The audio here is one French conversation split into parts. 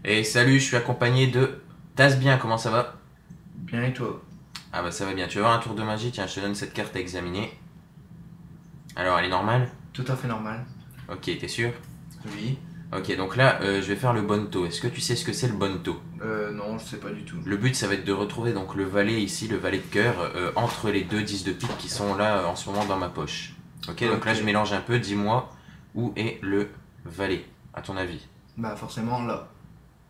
Et salut, je suis accompagné de Tasbien, comment ça va? Bien et toi? Ah bah ça va bien, tu veux voir un tour de magie? Tiens, je te donne cette carte à examiner. Alors, elle est normale? Tout à fait normal. Ok, t'es sûr? Oui. Ok, donc là, je vais faire le bonto. Est-ce que tu sais ce que c'est le bonto? Non, je sais pas du tout. Le but, ça va être de retrouver donc le valet ici, le valet de cœur, entre les deux 10 de pique qui sont là en ce moment dans ma poche. Ok, donc Ok. là, je mélange un peu, dis-moi où est le valet, à ton avis? Bah forcément là.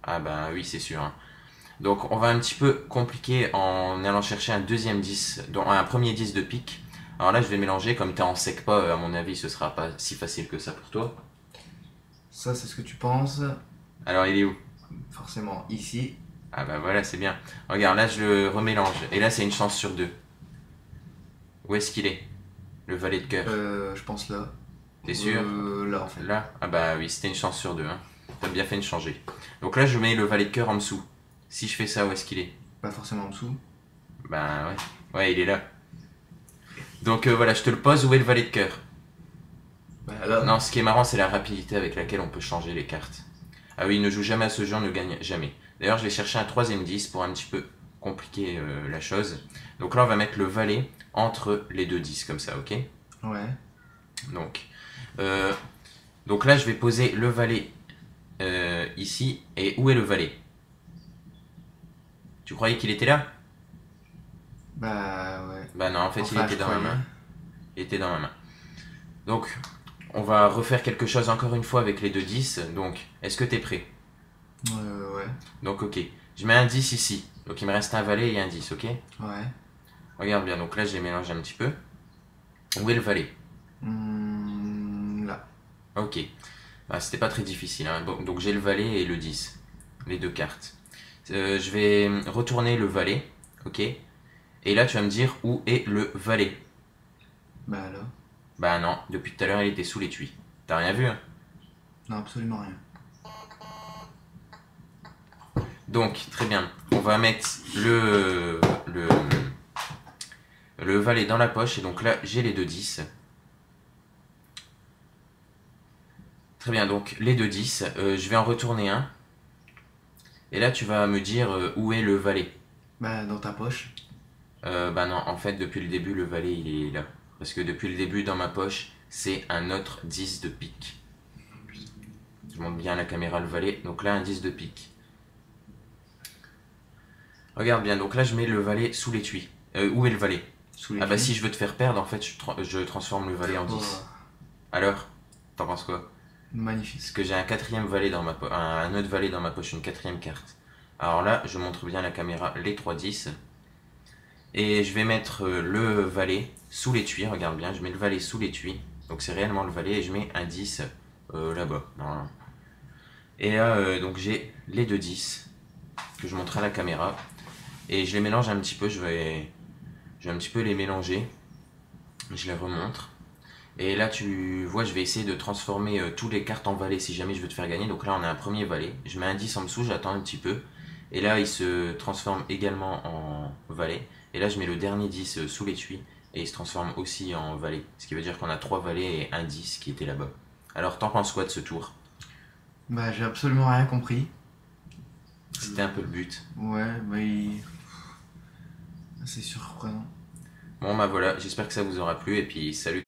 Ah bah oui, c'est sûr, hein. Donc on va un petit peu compliquer en allant chercher un deuxième 10, donc un premier 10 de pique. Alors là je vais mélanger, comme t'es en sec pas, à mon avis ce sera pas si facile que ça pour toi. Ça c'est ce que tu penses. Alors il est où? Forcément ici. Ah bah voilà, c'est bien. Regarde, là je le remélange, et là c'est une chance sur deux. Où est-ce qu'il est? Le valet de cœur. Je pense là. T'es sûr? Là en fait. Là? Ah bah oui, c'était une chance sur deux, hein. T'as bien fait de changer. Donc là je mets le valet de cœur en dessous. Si je fais ça, où est-ce qu'il est? Pas forcément en dessous. Bah ouais. Ouais, il est là. Donc voilà, je te le pose, où est le valet de cœur? Bah là. Non, ce qui est marrant, c'est la rapidité avec laquelle on peut changer les cartes. Ah oui, il ne joue jamais à ce jeu, on ne gagne jamais. D'ailleurs, je vais chercher un troisième 10 pour un petit peu compliquer la chose. Donc là, on va mettre le valet entre les deux 10, comme ça, ok? Ouais. Donc, euh, donc là, je vais poser le valet ici. Et où est le valet? Tu croyais qu'il était là? Bah ouais. Bah non, en fait, il Enfin était je dans ma croyais. main. Il était dans ma main. Donc, on va refaire quelque chose encore une fois avec les deux 10. Donc, est-ce que t'es prêt? Ouais. Donc ok, je mets un 10 ici. Donc il me reste un valet et un 10, ok? Ouais. Regarde bien, donc là je les mélange un petit peu. Où est le valet? Là. Ok, bah, c'était pas très difficile, hein. Bon, donc j'ai le valet et le 10, les deux cartes. Je vais retourner le valet, ok? Et là tu vas me dire où est le valet. Bah là. Bah non, depuis tout à l'heure il était sous l'étui. T'as rien vu, hein? Non, absolument rien. Donc très bien, on va mettre le valet dans la poche et donc là j'ai les deux 10. Très bien, donc les deux 10, je vais en retourner un. Et là, tu vas me dire où est le valet. Bah dans ta poche. Bah non, en fait, depuis le début, le valet, il est là. Parce que depuis le début, dans ma poche, c'est un autre 10 de pique. Je montre bien à la caméra le valet. Donc là, un 10 de pique. Regarde bien, donc là, je mets le valet sous l'étui. Où est le valet? Sous Ah bah l'étui. si je veux te faire perdre, en fait, je transforme le valet en Oh, 10. Alors, t'en penses quoi? Parce magnifique. que j'ai un quatrième valet dans ma poche, un autre valet dans ma poche, une quatrième carte. Alors là, je montre bien à la caméra les 3 10. Et je vais mettre le valet sous l'étui, regarde bien, je mets le valet sous l'étui. Donc c'est réellement le valet et je mets un 10 là-bas. Voilà. Et là, donc j'ai les deux 10 que je montre à la caméra. Et je les mélange un petit peu, je vais un petit peu les mélanger. Je les remontre. Et là, tu vois, je vais essayer de transformer toutes les cartes en valet si jamais je veux te faire gagner. Donc là, on a un premier valet. Je mets un 10 en dessous, j'attends un petit peu. Et là, il se transforme également en valet. Et là, je mets le dernier 10 sous l'étui. Et il se transforme aussi en valet. Ce qui veut dire qu'on a 3 valets et un 10 qui était là-bas. Alors, t'en penses quoi de ce tour? Bah j'ai absolument rien compris. C'était un peu le but. Ouais, c'est surprenant. Bon, bah voilà, j'espère que ça vous aura plu. Et puis, salut.